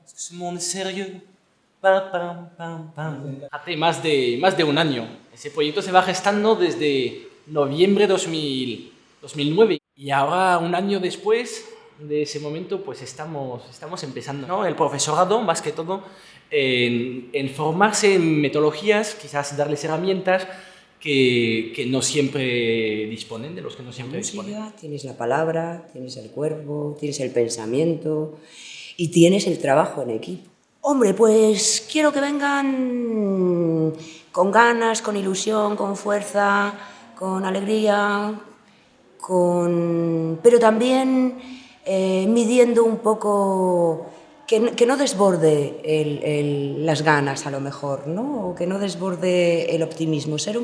Ce monde est sérieux. Hace más de un año. Ese proyecto se va gestando desde noviembre de 2009. Y ahora, un año después de ese momento, pues estamos empezando, ¿no? El profesorado, más que todo, en formarse en metodologías, quizás darles herramientas que no siempre disponen, de los que no siempre disponen. Tienes la palabra, tienes el cuerpo, tienes el pensamiento y tienes el trabajo en equipo. Hombre, pues quiero que vengan con ganas, con ilusión, con fuerza, con alegría, pero también midiendo un poco, que no desborde las ganas a lo mejor, ¿no? O que no desborde el optimismo, ser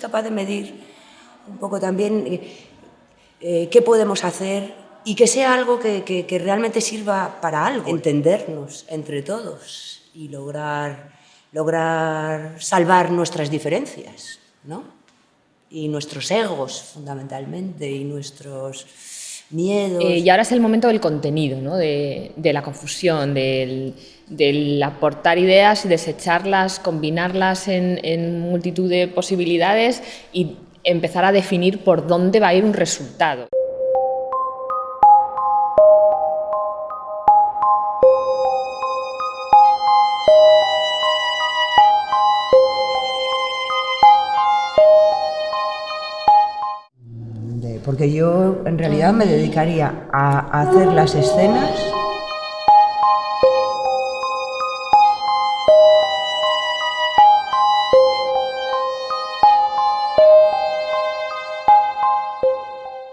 capaz de medir un poco también qué podemos hacer y que sea algo que realmente sirva para algo, entendernos entre todos y lograr salvar nuestras diferencias, ¿no? Y nuestros egos, fundamentalmente, y nuestros miedos. Y ahora es el momento del contenido, ¿no? de la confusión, del aportar ideas y desecharlas, combinarlas en multitud de posibilidades y empezar a definir por dónde va a ir un resultado. Porque yo en realidad me dedicaría a hacer las escenas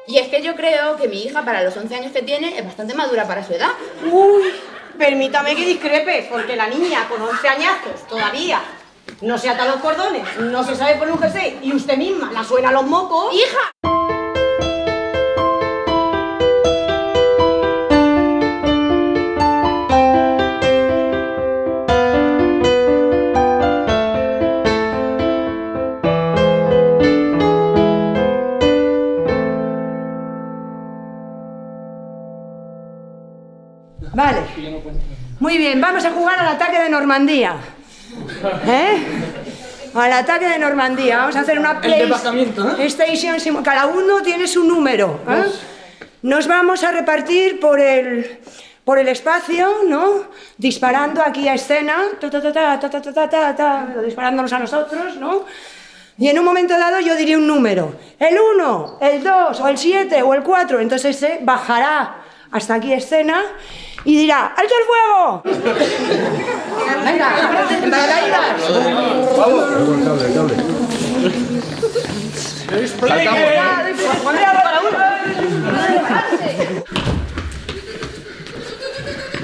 y es que yo creo que mi hija, para los 11 años que tiene, es bastante madura para su edad. Uy, permítame que discrepe, porque la niña con 11 añazos todavía no se ata los cordones, no se sabe poner un jersey y usted misma la suena a los mocos. ¡Hija! Vale, muy bien, vamos a jugar al ataque de Normandía. Al ataque de Normandía, vamos a hacer una PlayStation, cada uno tiene su número. Nos vamos a repartir por el espacio, ¿no? Disparando aquí a escena, disparándonos a nosotros, ¿no? Y en un momento dado yo diré un número, el 1, el 2, o el 7, o el 4, entonces se bajará hasta aquí escena y dirá, ¡alto el fuego! ¡Venga! ¡Embarcaídas! ¡Vamos!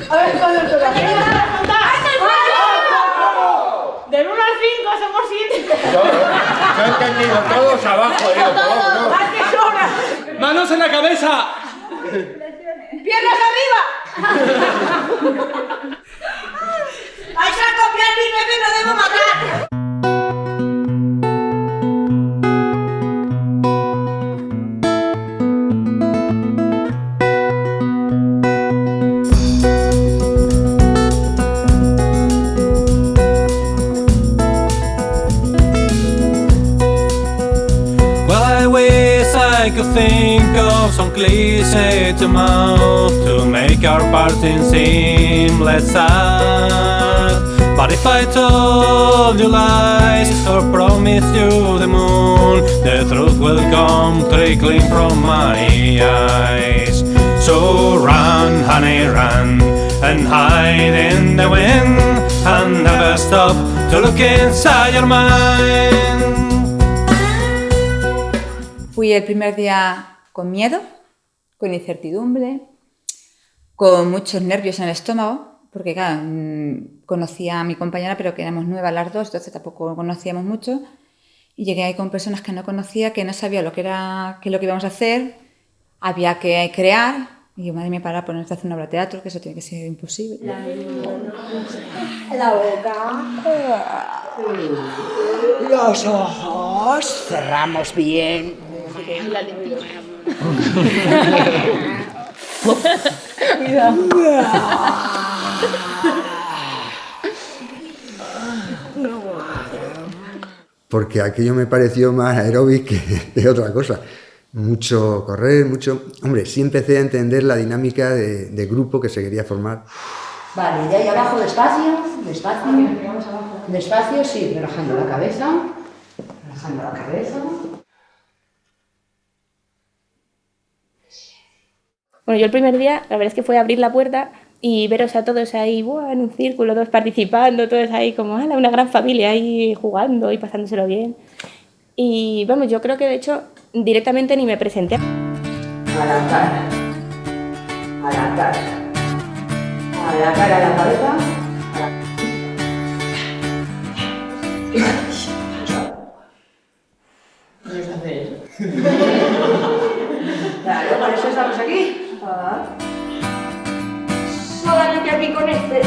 A ver, ¿cuándo toca? Del 1 al 5 somos 7. Yo he entendido todos abajo. ¡Más que sobra! ¡Manos en la cabeza! ¡Piernas arriba! ¡Vais a copiar mi bebé, no debo matar! I could think of some cliché to mouth to make our parting seem less sad. But if I told you lies or promised you the moon, the truth will come trickling from my eyes. So run, honey, run, and hide in the wind, and never stop to look inside your mind. Fui el primer día con miedo, con incertidumbre, con muchos nervios en el estómago, porque claro, conocía a mi compañera, pero que éramos nuevas las dos, entonces tampoco conocíamos mucho. Y llegué ahí con personas que no conocía, que no sabía lo que íbamos a hacer, había que crear. Y yo, madre mía, para ponerse a hacer una obra de teatro, que eso tiene que ser imposible. La boca. Los ojos. Cerramos bien. La lengua. Cuidado. porque aquello me pareció más aeróbic que otra cosa. Mucho correr, mucho... Hombre, sí empecé a entender la dinámica de grupo que se quería formar. Vale, de ahí abajo despacio, despacio, despacio, sí, relajando la cabeza, relajando la cabeza. Bueno, yo el primer día, la verdad es que fue abrir la puerta y veros a todos ahí, ¡buah!, en un círculo, todos participando, todos ahí como ¡hala!, una gran familia ahí jugando y pasándoselo bien. Y vamos, yo creo que de hecho directamente ni me presenté. A la cara, a la cara, a la cara, a la cabeza, a la... ¿Puedes hacer eso? Claro, por eso estamos aquí. Solamente aquí con este.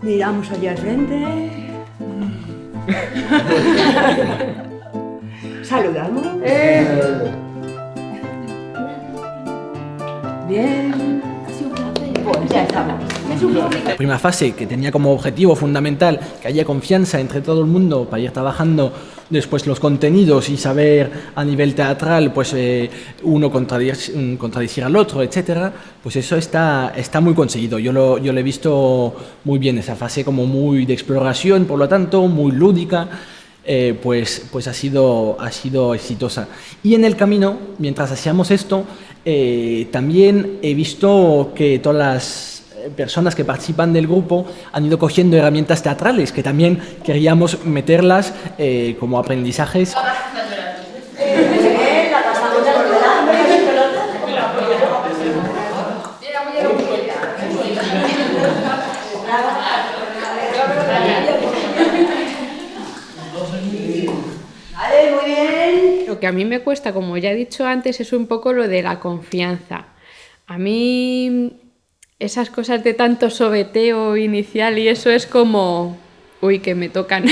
Miramos allá al frente. Saludamos. Bien. Pues ya estamos. La primera fase, que tenía como objetivo fundamental que haya confianza entre todo el mundo para ir trabajando después los contenidos y saber a nivel teatral, pues uno contradecir al otro, etcétera, pues eso está muy conseguido. Yo lo he visto muy bien, esa fase como muy de exploración, por lo tanto, muy lúdica. Pues ha sido exitosa. Y en el camino, mientras hacíamos esto, también he visto que todas las personas que participan del grupo han ido cogiendo herramientas teatrales, que también queríamos meterlas como aprendizajes. Lo que a mí me cuesta, como ya he dicho antes, es un poco lo de la confianza. A mí esas cosas de tanto sobeteo inicial y eso es como, uy, que me tocan.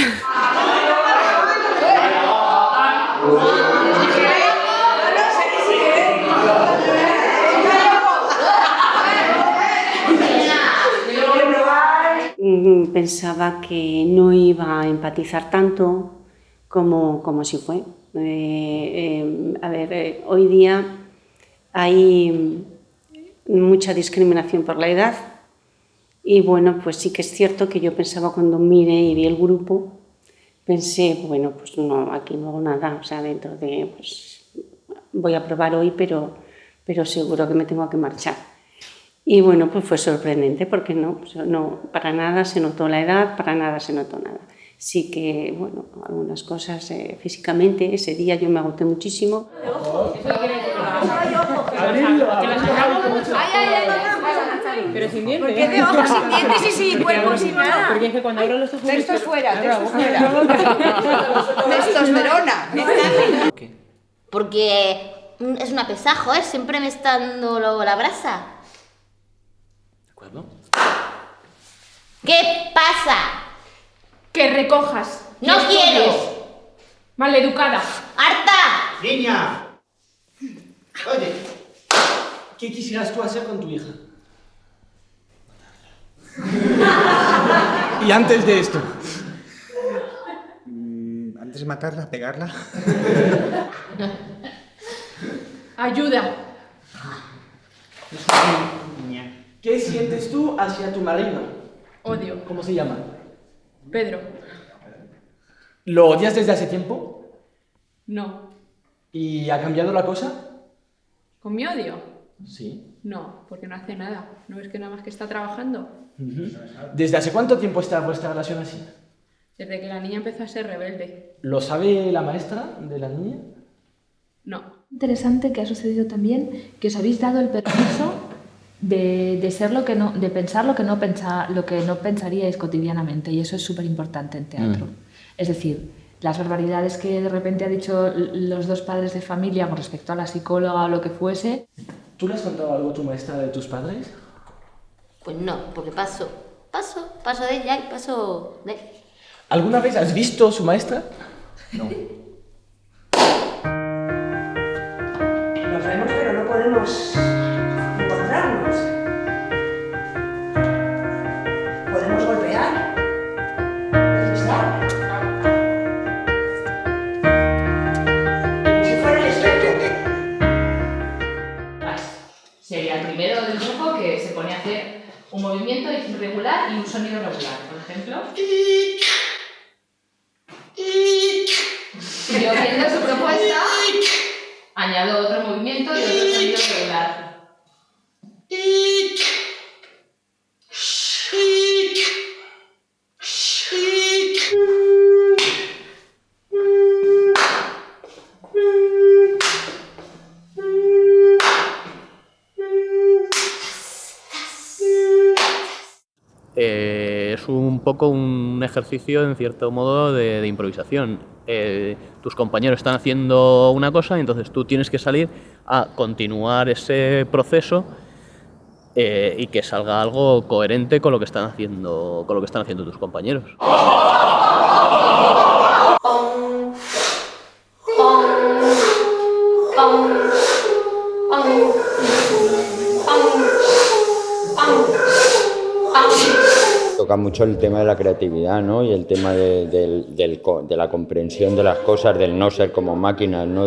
Pensaba que no iba a empatizar tanto como si fue. Hoy día hay mucha discriminación por la edad y bueno, pues sí que es cierto que yo pensaba cuando miré y vi el grupo, pensé, bueno, pues no, aquí no hago nada, o sea, dentro de, pues voy a probar hoy, pero seguro que me tengo que marchar. Y bueno, pues fue sorprendente porque no, para nada se notó la edad, para nada se notó nada. Sí que, bueno, algunas cosas físicamente, ese día yo me agoté muchísimo. Pero sin dientes. ¿Por qué de ojos sin dientes y sin cuerpo sin nada? Porque es que cuando abro los ojos... Textos fuera, textos fuera. Testosterona. Porque es una pesajo, ¿eh? Siempre me está dando la brasa. ¿De acuerdo? ¿Qué pasa? Que recojas. ¡No quiero! Maleducada. ¡Harta! ¡Niña! Oye, ¿qué quisieras tú hacer con tu hija? Y antes de esto. Antes de matarla, pegarla. Ayuda. ¿Qué sientes tú hacia tu marido? Odio. ¿Cómo se llama? Pedro. ¿Lo odias desde hace tiempo? No. ¿Y ha cambiado la cosa? ¿Con mi odio? Sí. No, porque no hace nada. ¿No ves que nada más que está trabajando? ¿Desde hace cuánto tiempo está vuestra relación así? Desde que la niña empezó a ser rebelde. ¿Lo sabe la maestra de la niña? No. Interesante que ha sucedido también que os habéis dado el permiso de ser lo que no, de pensar lo que no pensaríais cotidianamente, y eso es súper importante en teatro. Es decir, las barbaridades que de repente ha dicho los dos padres de familia con respecto a la psicóloga o lo que fuese. ¿Tú le has contado algo a tu maestra de tus padres? Pues no, porque paso de ella y paso de él. ¿Alguna vez has visto a su maestra? No. Nos vemos, pero no podemos encontrarnos. Podemos golpear, deslizar. Como si fuera el espejo. Sería el primero del grupo que se pone a hacer un movimiento irregular y un sonido regular. Por ejemplo... Y yo viendo su propuesta, añado otro movimiento y otro sonido regular. Es un poco un ejercicio, en cierto modo, de improvisación. Tus compañeros están haciendo una cosa y entonces tú tienes que salir a continuar ese proceso y que salga algo coherente con lo que están haciendo, tus compañeros. Toca mucho el tema de la creatividad, ¿no? Y el tema de la comprensión de las cosas, del no ser como máquinas, ¿no?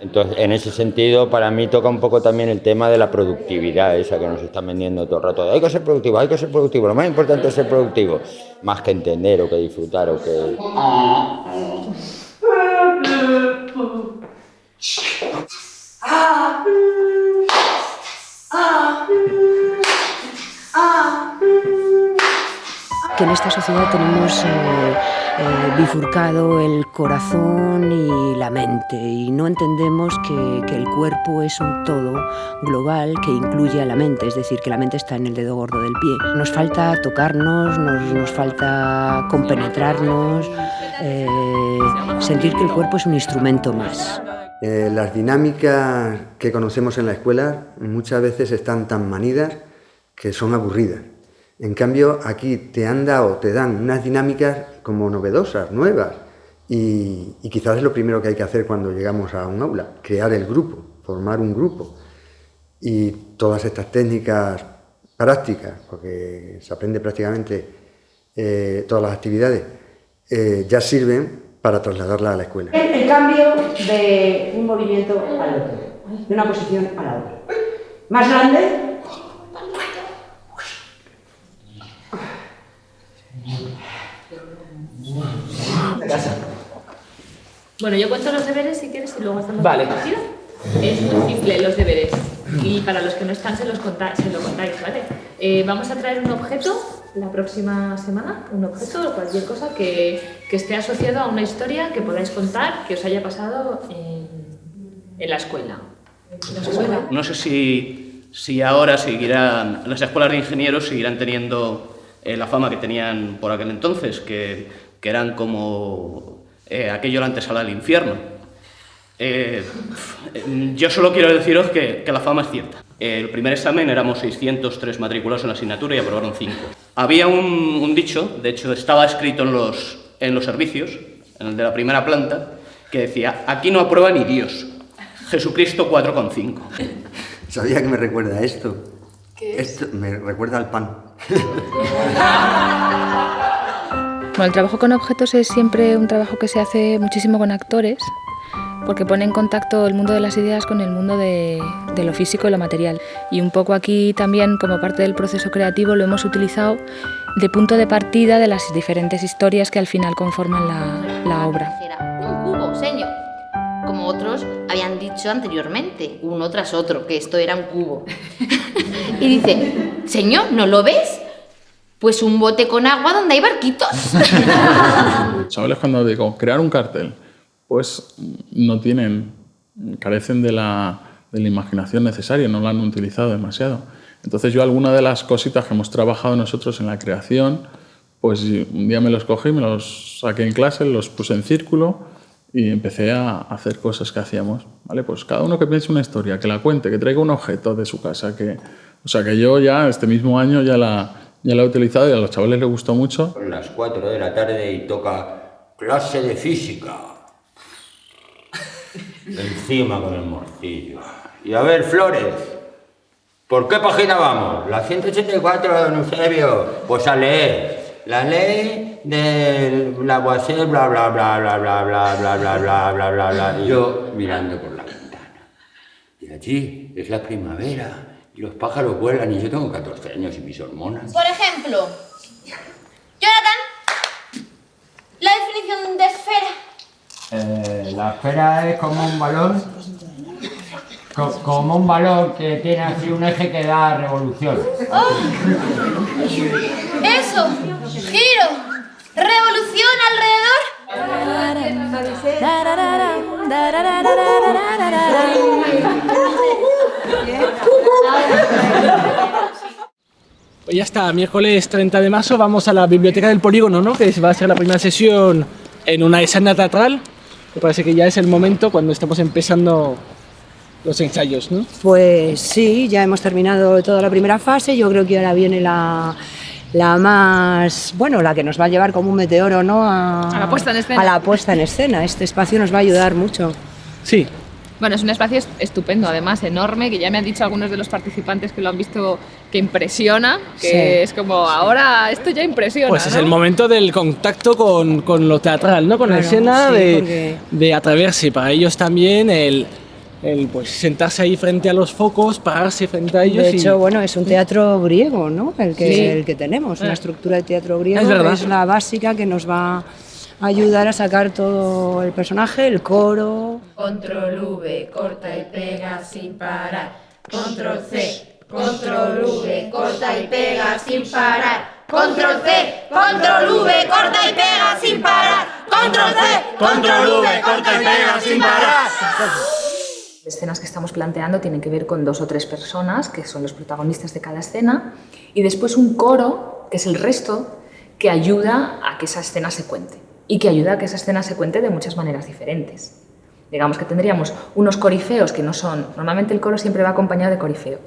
Entonces, en ese sentido, para mí toca un poco también el tema de la productividad, esa que nos están vendiendo todo el rato. Hay que ser productivo, lo más importante es ser productivo, más que entender o que disfrutar o que... Que en esta sociedad tenemos bifurcado el corazón y la mente y no entendemos que el cuerpo es un todo global que incluye a la mente, es decir, que la mente está en el dedo gordo del pie. Nos falta tocarnos, nos falta compenetrarnos, sentir que el cuerpo es un instrumento más. Las dinámicas que conocemos en la escuela muchas veces están tan manidas que son aburridas. En cambio, aquí te dan unas dinámicas como novedosas, nuevas, y quizás es lo primero que hay que hacer cuando llegamos a un aula, crear el grupo, formar un grupo. Y todas estas técnicas prácticas, porque se aprende prácticamente todas las actividades, ya sirven para trasladarlas a la escuela. El cambio de un movimiento al otro, de una posición a la otra. Más grande. Bueno, yo cuento los deberes si quieres y luego hacemos vale. la partida. Es muy simple los deberes y para los que no están se lo contáis, ¿vale? Vamos a traer un objeto la próxima semana, un objeto o cualquier cosa que esté asociado a una historia que podáis contar que os haya pasado en la escuela. No sé si ahora las escuelas de ingenieros seguirán teniendo la fama que tenían por aquel entonces, que eran como aquello la antesala del infierno. Yo solo quiero deciros que la fama es cierta. El primer examen éramos 603 matriculados en la asignatura y aprobaron 5. Había un dicho, de hecho estaba escrito en los servicios, en el de la primera planta, que decía: aquí no aprueba ni Dios, Jesucristo 4,5. ¿Sabía que me recuerda a esto? ¿Qué es? Esto me recuerda al pan. Bueno, el trabajo con objetos es siempre un trabajo que se hace muchísimo con actores, porque pone en contacto el mundo de las ideas con el mundo de lo físico y lo material. Y un poco aquí también, como parte del proceso creativo, lo hemos utilizado de punto de partida de las diferentes historias que al final conforman la obra. Era un cubo, señor. Como otros habían dicho anteriormente, uno tras otro, que esto era un cubo. Y dice: señor, ¿no lo ves? Pues un bote con agua donde hay barquitos. Chavales, cuando digo crear un cartel, pues carecen de la imaginación necesaria, no la han utilizado demasiado. Entonces yo alguna de las cositas que hemos trabajado nosotros en la creación, Pues un día me los cogí, me los saqué en clase, los puse en círculo y empecé a hacer cosas que hacíamos, ¿vale? Pues cada uno que piense una historia, que la cuente, que traiga un objeto de su casa, que yo ya este mismo año ya la he utilizado y a los chavales les gustó mucho. Son las 4 de la tarde y toca clase de física. Encima con el morcillo. Y a ver, Flores, ¿por qué página vamos? La 184, don Eusebio. Pues a leer. La ley de Lavoisier, bla, bla, bla, bla, bla, bla, bla, bla, bla, bla, bla, bla. Y yo mirando por la ventana. Y allí es la primavera y los pájaros vuelan y yo tengo 14 años y mis hormonas. Por ejemplo, Jonathan, la definición de esfera. La esfera es como un balón, como un balón que tiene así un eje que da revolución. ¡Oh! Eso, giro, revolución Pues ya está, miércoles 30 de marzo vamos a la biblioteca del Polígono, ¿no? Que va a ser la primera sesión en una escena teatral. Me parece que ya es el momento cuando estamos empezando los ensayos, ¿no? Pues sí, ya hemos terminado toda la primera fase. Yo creo que ahora viene la más, bueno, la que nos va a llevar como un meteoro, ¿no? A la puesta en escena. A la puesta en escena. Este espacio nos va a ayudar mucho. Sí. Bueno, es un espacio estupendo, además enorme, que ya me han dicho algunos de los participantes que lo han visto que impresiona, que Sí. es como, ahora esto ya impresiona, Pues es ¿no? el momento del contacto con lo teatral, ¿no? Con la Claro, escena, sí, de atreverse. Para ellos también el pues sentarse ahí frente a los focos, pararse frente a ellos. De hecho, bueno, es un teatro griego, ¿no? El Sí. que tenemos, una estructura de teatro griego. Es verdad. Que es la básica que nos va a ayudar a sacar todo el personaje, el coro. Control V, corta y pega sin parar. Control C, Control V, corta y pega sin parar. Control C, Control V, corta y pega sin parar. Control C, Control V, corta y pega sin parar. Las escenas que estamos planteando tienen que ver con 2 o 3 personas, que son los protagonistas de cada escena, y después un coro, que es el resto, que ayuda a que esa escena se cuente. Y que ayuda a que esa escena se cuente de muchas maneras diferentes. Digamos que tendríamos unos corifeos que no son... Normalmente el coro siempre va acompañado de corifeo.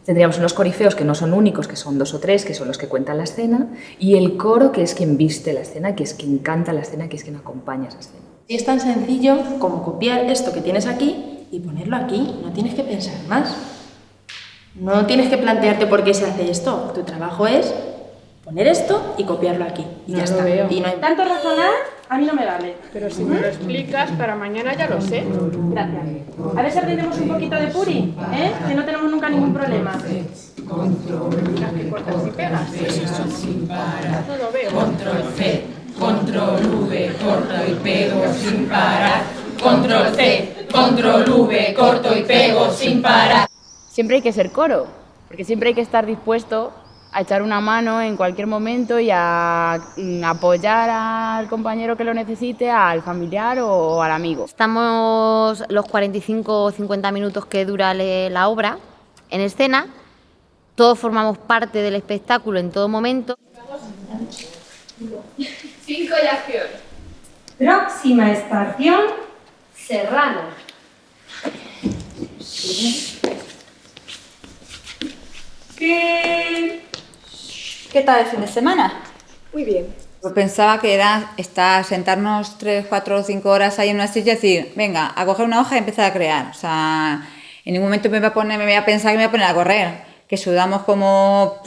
Tendríamos unos corifeos que no son únicos, que son 2 o 3, que son los que cuentan la escena, y el coro, que es quien viste la escena, que es quien canta la escena, que es quien acompaña esa escena. Y es tan sencillo como copiar esto que tienes aquí y ponerlo aquí. No tienes que pensar más. No tienes que plantearte por qué se hace esto. Tu trabajo es poner esto y copiarlo aquí. Y ya está. Y no hay... Tanto razonar a mí no me vale. Pero si me lo explicas, para mañana ya lo sé. Gracias. A ver si aprendemos un poquito de puri, ¿eh? Que no tenemos nunca ningún problema. Las que cortas y pegas. No lo veo. Control C, Control V, corto y pego sin parar. Control C, Control V, corto y pego sin parar. Siempre hay que ser coro, porque siempre hay que estar dispuesto a echar una mano en cualquier momento y a apoyar al compañero que lo necesite, al familiar o al amigo. Estamos los 45 o 50 minutos que dura la obra en escena. Todos formamos parte del espectáculo en todo momento. 5 y acción. Próxima estación, Serrano. ¿Qué tal el fin de semana? Muy bien. Pues pensaba que era sentarnos 3, 4 o 5 horas ahí en una silla y decir, venga, a coger una hoja y empezar a crear. O sea, en ningún momento me voy a pensar que me voy a poner a correr, que sudamos como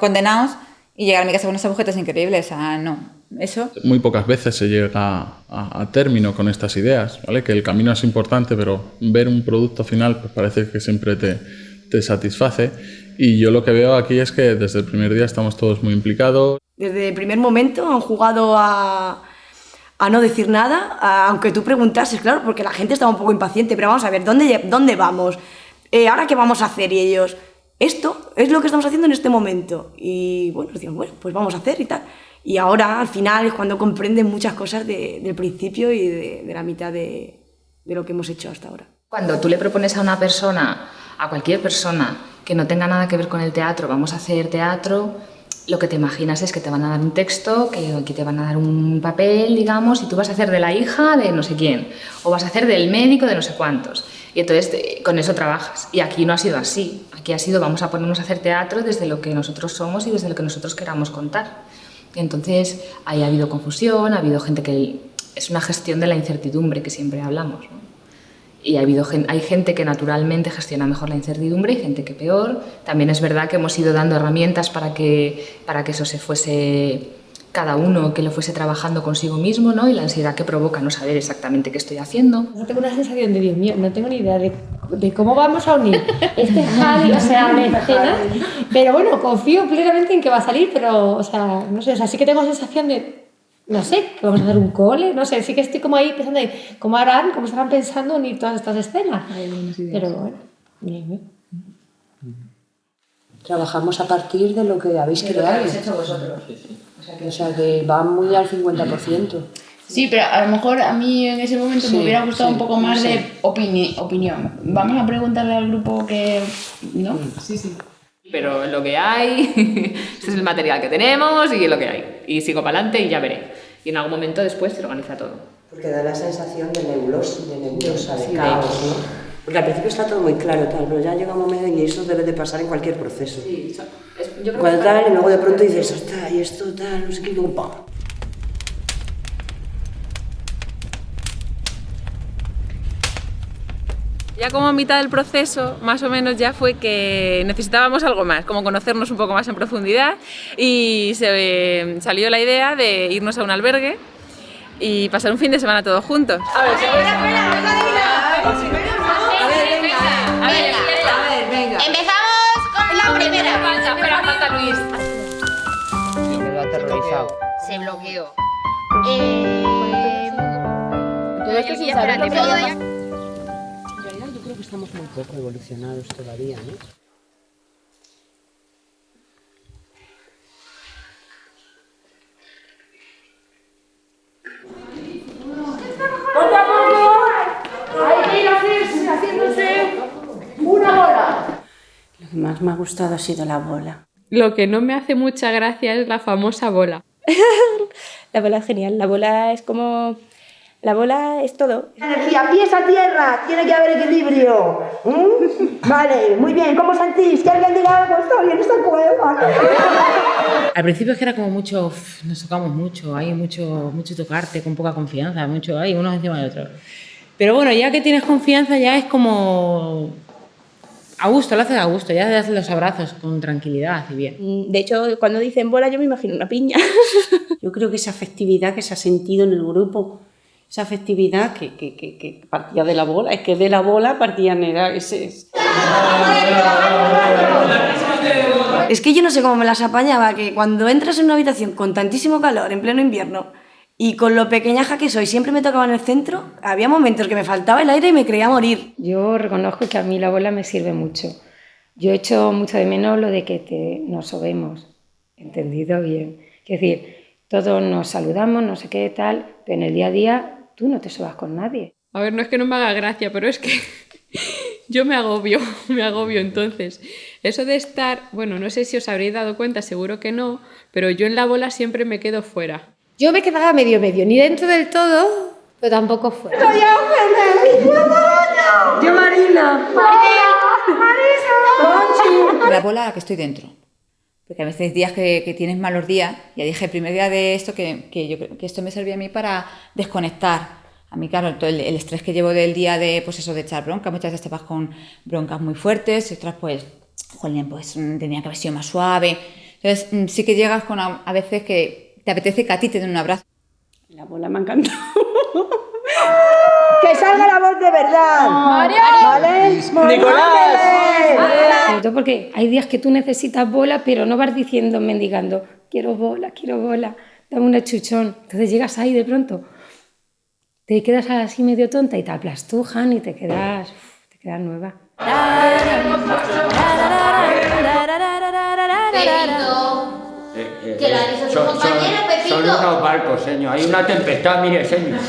condenados y llegar a mi casa con esas agujetas increíbles. O sea, no. Eso. Muy pocas veces se llega a término con estas ideas, ¿vale? Que el camino es importante, pero ver un producto final pues parece que siempre te satisface. Y yo lo que veo aquí es que desde el primer día estamos todos muy implicados. Desde el primer momento han jugado a no decir nada, aunque tú preguntases, claro, porque la gente estaba un poco impaciente, pero vamos a ver, ¿dónde vamos? ¿Ahora qué vamos a hacer? Y ellos, esto es lo que estamos haciendo en este momento. Y bueno, decían, bueno, pues vamos a hacer y tal. Y ahora, al final, es cuando comprenden muchas cosas del principio y de la mitad de lo que hemos hecho hasta ahora. Cuando tú le propones a una persona, a cualquier persona, que no tenga nada que ver con el teatro, vamos a hacer teatro, lo que te imaginas es que te van a dar un texto, que te van a dar un papel, digamos, y tú vas a hacer de la hija de no sé quién, o vas a hacer del médico de no sé cuántos. Y entonces con eso trabajas. Y aquí no ha sido así. Aquí ha sido, vamos a ponernos a hacer teatro desde lo que nosotros somos y desde lo que nosotros queramos contar. Y entonces ahí ha habido confusión, ha habido gente que... Es una gestión de la incertidumbre que siempre hablamos, ¿no? Y hay gente que naturalmente gestiona mejor la incertidumbre y gente que peor. También es verdad que hemos ido dando herramientas para que eso se fuese, cada uno que lo fuese trabajando consigo mismo, ¿no? Y la ansiedad que provoca no saber exactamente qué estoy haciendo. No tengo una sensación de, Dios mío, no tengo ni idea de cómo vamos a unir este Javi, o sea, la escena, pero bueno, confío plenamente en que va a salir, pero, o sea, no sé, o sea, sí que tengo sensación de, no sé, que vamos a hacer un cole, no sé, sí que estoy como ahí pensando en cómo harán, cómo estarán pensando unir todas estas escenas. Pero bueno, bien. Trabajamos a partir de lo que habéis creado. Lo que habéis hecho vosotros. O sea que va muy al 50%. Sí, pero a lo mejor a mí en ese momento me hubiera gustado un poco más de opinión. Vamos a preguntarle al grupo que... ¿no? Sí. Pero es lo que hay, este es el material que tenemos y es lo que hay. Y sigo para adelante y ya veré. Y en algún momento después se organiza todo. Porque da la sensación de nebulosa, de caos, ¿no? Porque al principio está todo muy claro, tal, pero ya llega un momento y eso debe de pasar en cualquier proceso. Sí, yo creo cuando tal, y luego de pronto dices, ostras, y esto tal, no sé qué, y luego ¡pam! Ya como a mitad del proceso, más o menos ya fue que necesitábamos algo más, como conocernos un poco más en profundidad, y salió la idea de irnos a un albergue y pasar un fin de semana todos juntos. A ver, venga. Empezamos con la primera. Espera, falta Luis. Me quedo aterrorizado. Se bloqueó. Todo esto sin saber lo que había. Yo creo que estamos muy poco evolucionados todavía, ¿no? ¡Poco a poco! Hay que ir haciéndose una bola. Lo que más me ha gustado ha sido la bola. Lo que no me hace mucha gracia es la famosa bola. La bola es genial, la bola es como... La bola es todo. Energía, pies a tierra, tiene que haber equilibrio. Vale, muy bien, ¿cómo sentís? Que alguien diga algo, está bien esta cueva. Al principio es que era como mucho, nos tocamos mucho, hay mucho tocarte con poca confianza, mucho hay unos encima de otros. Pero bueno, ya que tienes confianza ya es como a gusto, lo haces a gusto, ya das los abrazos con tranquilidad y bien. De hecho, cuando dicen bola yo me imagino una piña. Yo creo que esa afectividad que se ha sentido en el grupo, esa afectividad que partía de la bola, es que de la bola partían, era ese... Es que yo no sé cómo me las apañaba, que cuando entras en una habitación con tantísimo calor, en pleno invierno, y con lo pequeñaja que soy, siempre me tocaba en el centro, había momentos que me faltaba el aire y me creía morir. Yo reconozco que a mí la bola me sirve mucho. Yo echo mucho de menos lo de que nos sobemos, entendido bien. Es decir, todos nos saludamos, no sé qué tal, pero en el día a día tú no te sobas con nadie. A ver, no es que no me haga gracia, pero es que yo me agobio entonces. Eso de estar, bueno, no sé si os habréis dado cuenta, seguro que no, pero yo en la bola siempre me quedo fuera. Yo me quedaba medio, ni dentro del todo, pero tampoco fuera. ¡Soy Ángeles! ¡Yo Marina! ¡Marisa! La bola a la que estoy dentro. Porque a veces hay días que tienes malos días. Ya dije el primer día de esto que yo creo que esto me servía a mí para desconectar. A mí, claro, todo el estrés que llevo del día de, pues eso, de echar bronca. Muchas veces te vas con broncas muy fuertes y otras, pues, jolín, pues tenía que haber sido más suave. Entonces, sí que llegas con a veces que te apetece que a ti te den un abrazo. La bola me ha encantado. ¡Que salga la voz de verdad! ¿Vale? ¡Nicolás! Sobre todo porque hay días que tú necesitas bola, pero no vas diciendo, mendigando, quiero bola, dame un chuchón. Entonces llegas ahí de pronto, te quedas así medio tonta y te aplastujan y te quedas nueva. Que la dice su compañero, Pepito. Son unos barcos, señor. Hay una tempestad, mire, señor.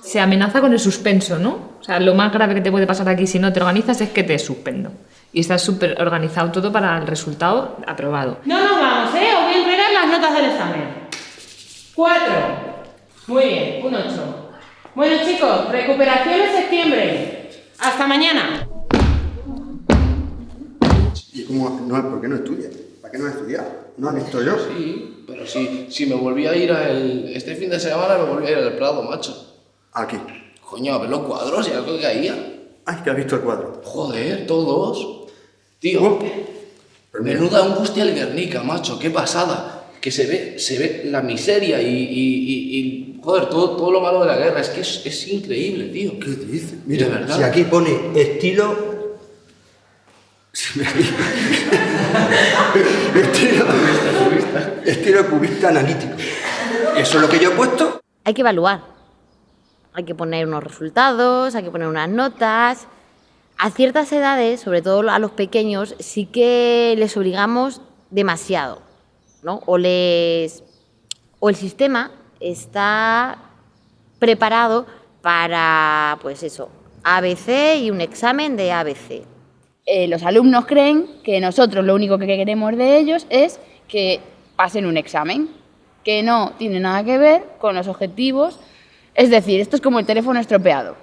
Se amenaza con el suspenso, ¿no? O sea, lo más grave que te puede pasar aquí si no te organizas es que te suspendo. Y estás súper organizado todo para el resultado aprobado. No nos vamos, ¿eh? notas del examen? 4. Muy bien, un 8. Bueno, chicos, recuperación en septiembre. Hasta mañana. ¿Y cómo? No, ¿por qué no estudias? ¿Para qué no has estudiado? ¿No has visto yo? Sí, pero si me volví a ir este fin de semana me volví a ir al Prado, macho. ¿A qué? Coño, a ver los cuadros y algo que había. Ay, que has visto el cuadro. Joder, todos. Tío, menuda angustia el Guernica, macho, qué pasada. Que se ve la miseria y joder, todo lo malo de la guerra. Es que es increíble, tío. ¿Qué dices? Mira, de verdad. si aquí pone estilo estilo cubista analítico. ¿Eso es lo que yo he puesto? Hay que evaluar. Hay que poner unos resultados, hay que poner unas notas. A ciertas edades, sobre todo a los pequeños, sí que les obligamos demasiado, ¿no? O el sistema está preparado para, pues eso, ABC y un examen de ABC. Los alumnos creen que nosotros lo único que queremos de ellos es que pasen un examen, que no tiene nada que ver con los objetivos. Es decir, esto es como el teléfono estropeado.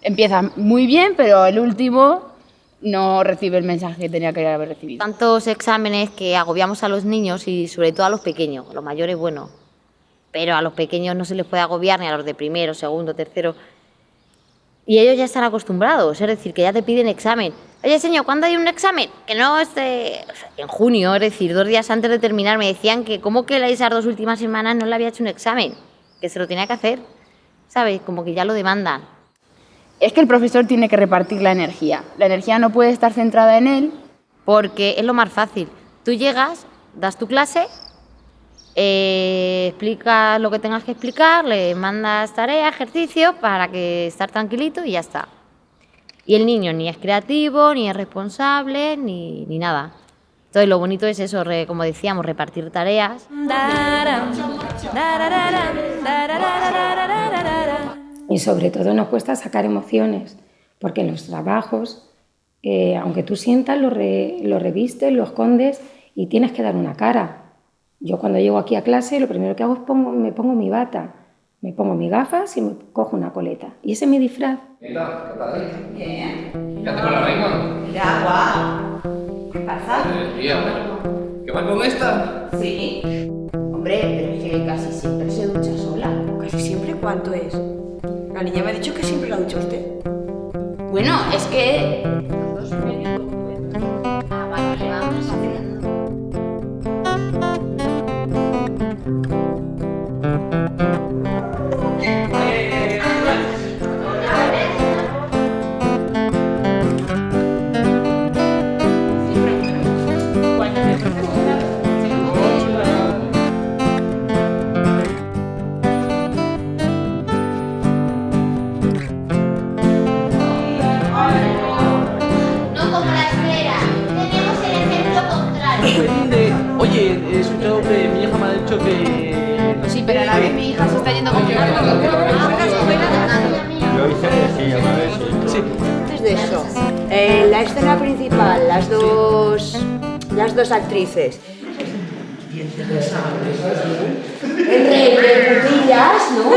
Empieza muy bien, pero el último no recibe el mensaje que tenía que haber recibido. Tantos exámenes que agobiamos a los niños y sobre todo a los pequeños. A los mayores, bueno, pero a los pequeños no se les puede agobiar, ni a los de primero, segundo, tercero. Y ellos ya están acostumbrados, es decir, que ya te piden examen. Oye, señor, ¿cuándo hay un examen? Que no esté en junio, es decir, 2 días antes de terminar me decían que como que esas 2 últimas semanas no le había hecho un examen, que se lo tenía que hacer, ¿sabes? Como que ya lo demandan. Es que el profesor tiene que repartir la energía. La energía no puede estar centrada en él. Porque es lo más fácil. Tú llegas, das tu clase, explicas lo que tengas que explicar, le mandas tareas, ejercicios para que estar tranquilito y ya está. Y el niño ni es creativo, ni es responsable, ni nada. Entonces lo bonito es eso, como decíamos, repartir tareas. Y sobre todo nos cuesta sacar emociones, porque en los trabajos, aunque tú sientas, lo revistes, lo escondes y tienes que dar una cara. Yo cuando llego aquí a clase lo primero que hago es me pongo mi bata, me pongo mis gafas y me cojo una coleta. Y ese es mi disfraz. Mira, ¿qué tal? Bien. ¿Qué haces con la lengua? Mira, guau. ¿Qué pasa? ¿Qué vas con esta? Sí. Hombre, pero es que casi siempre se ducha sola. ¿Casi siempre cuánto es? La niña me ha dicho que siempre la ducha usted. Bueno, es que... Oye, he escuchado que mi hija me ha dicho que... Sí, pero a la vez mi hija se está yendo con mi hermano. Yo hice sí, una vez sí. Antes de eso, la escena principal, las dos actrices. Entre putillas, ¿no?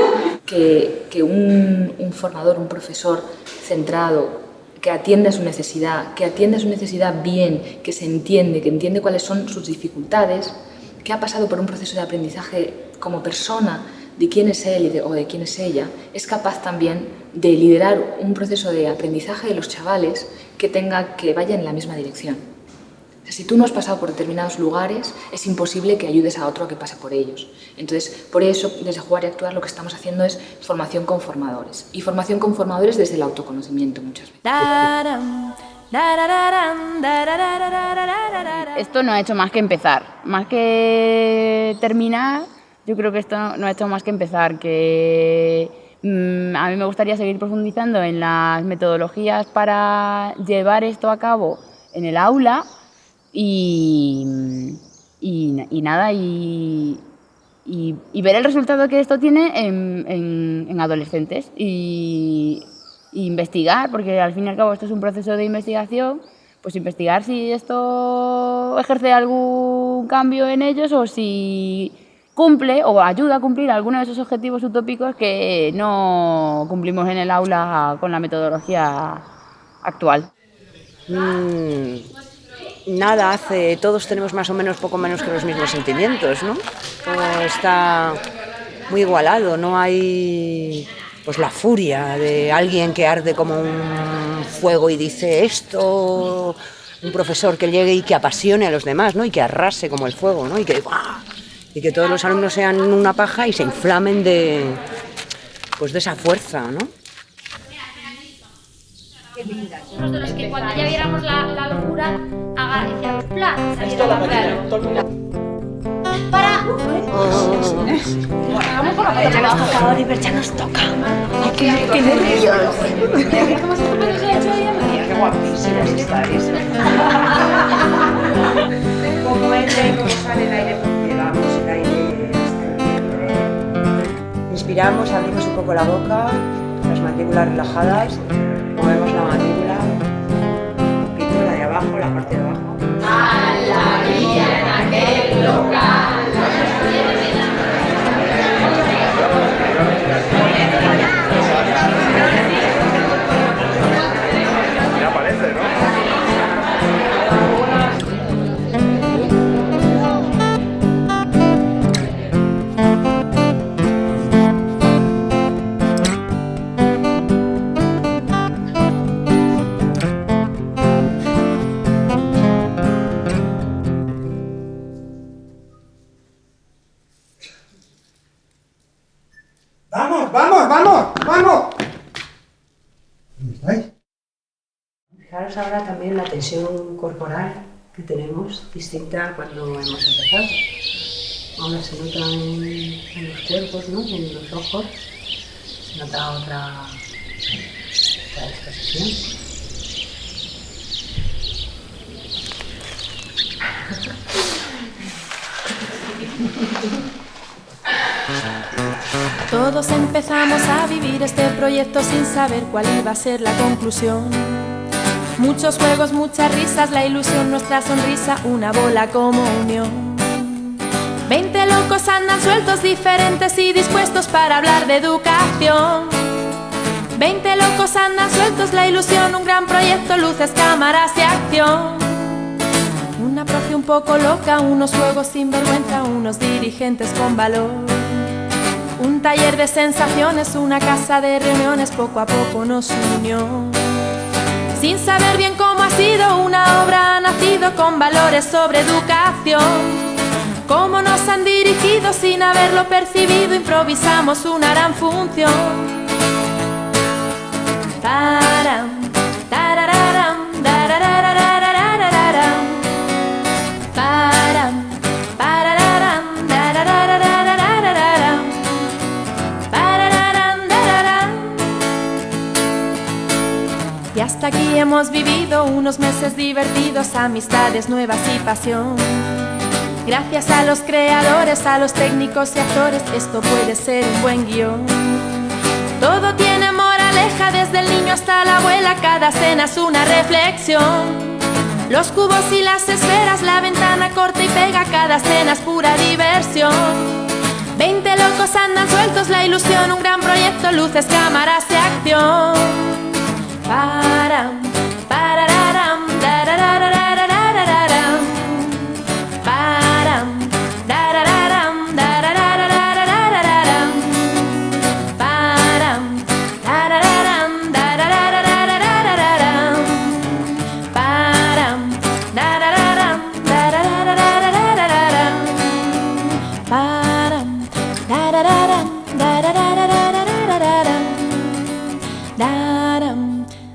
Que un formador, un profesor centrado, que atiende a su necesidad bien, que se entiende, que entiende cuáles son sus dificultades, que ha pasado por un proceso de aprendizaje como persona de quién es él o de quién es ella, es capaz también de liderar un proceso de aprendizaje de los chavales que vaya en la misma dirección. O sea, si tú no has pasado por determinados lugares, es imposible que ayudes a otro a que pase por ellos. Entonces, por eso, desde Jugar y Actuar, lo que estamos haciendo es formación con formadores. Y formación con formadores desde el autoconocimiento, muchas veces. Esto no ha hecho más que empezar. Más que terminar, yo creo que esto no ha hecho más que empezar. Que a mí me gustaría seguir profundizando en las metodologías para llevar esto a cabo en el aula. Y ver el resultado que esto tiene en adolescentes y investigar, porque al fin y al cabo esto es un proceso de investigación pues investigar si esto ejerce algún cambio en ellos o si cumple o ayuda a cumplir alguno de esos objetivos utópicos que no cumplimos en el aula con la metodología actual. Nada hace, todos tenemos más o menos poco menos que los mismos sentimientos, ¿no? Todo está muy igualado, no hay pues la furia de alguien que arde como un fuego y dice esto, un profesor que llegue y que apasione a los demás, ¿no? Y que arrase como el fuego, ¿no? Y que todos los alumnos sean una paja y se inflamen de esa fuerza, ¿no? Somos de los que cuando ya viéramos la locura, decíamos plan, Esto la máquina, todo el mundo. ¡Para! Vamos por la calle abajo. Por favor, Iber, ya nos toca. ¡Qué nervios! ¿Cómo se supone que se ha hecho ella? Qué guapísimas estáis. Como entra y cómo sale el aire, porque llevamos el aire hasta el vientre. Inspiramos, abrimos un poco la boca, las mandíbulas relajadas, movemos la mandíbula, un poquito la de abajo, la parte de abajo. A la vía en aquel local. Ya aparece, ¿no? ¡Vamos! ¿Dónde estáis? Fijaros ahora también la tensión corporal que tenemos, distinta a cuando hemos empezado. Ahora se nota en los cuerpos, ¿no? En los ojos, se nota otra disposición. Todos empezamos a vivir este proyecto sin saber cuál iba a ser la conclusión. Muchos juegos, muchas risas, la ilusión, nuestra sonrisa, una bola como unión. 20 locos andan sueltos, diferentes y dispuestos para hablar de educación. 20 locos andan sueltos, la ilusión, un gran proyecto, luces, cámaras y acción. Una profe un poco loca, unos juegos sin vergüenza, unos dirigentes con valor. Un taller de sensaciones, una casa de reuniones, poco a poco nos unió. Sin saber bien cómo ha sido, una obra ha nacido con valores sobre educación. Cómo nos han dirigido sin haberlo percibido, improvisamos una gran función. Taram, tarararam, darararararararam. Taram, parararam, darararararararam. Parararam, dararam. Y hasta aquí hemos vivido unos meses divertidos, amistades nuevas y pasión. Gracias a los creadores, a los técnicos y actores, esto puede ser un buen guión. Todo tiene moraleja, desde el niño hasta la abuela, cada escena es una reflexión. Los cubos y las esferas, la ventana corta y pega, cada escena es pura diversión. 20 locos andan sueltos, la ilusión, un gran proyecto, luces, cámaras y acción. Param, parararam, darararararararam. Param, darararam, darararararararam. Param, darararam, darararararararam. Param, darararam, darararararararam. Param, darararam, darararararararam. Daram,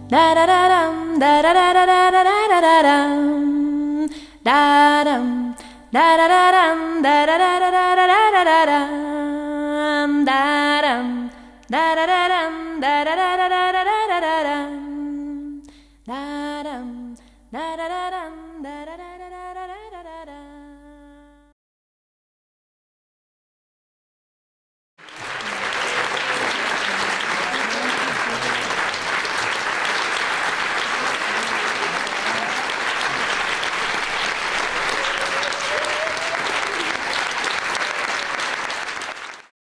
darararam, darararararararam. Daram, darararam, darararararararam. Daram, darararam, dararararararam.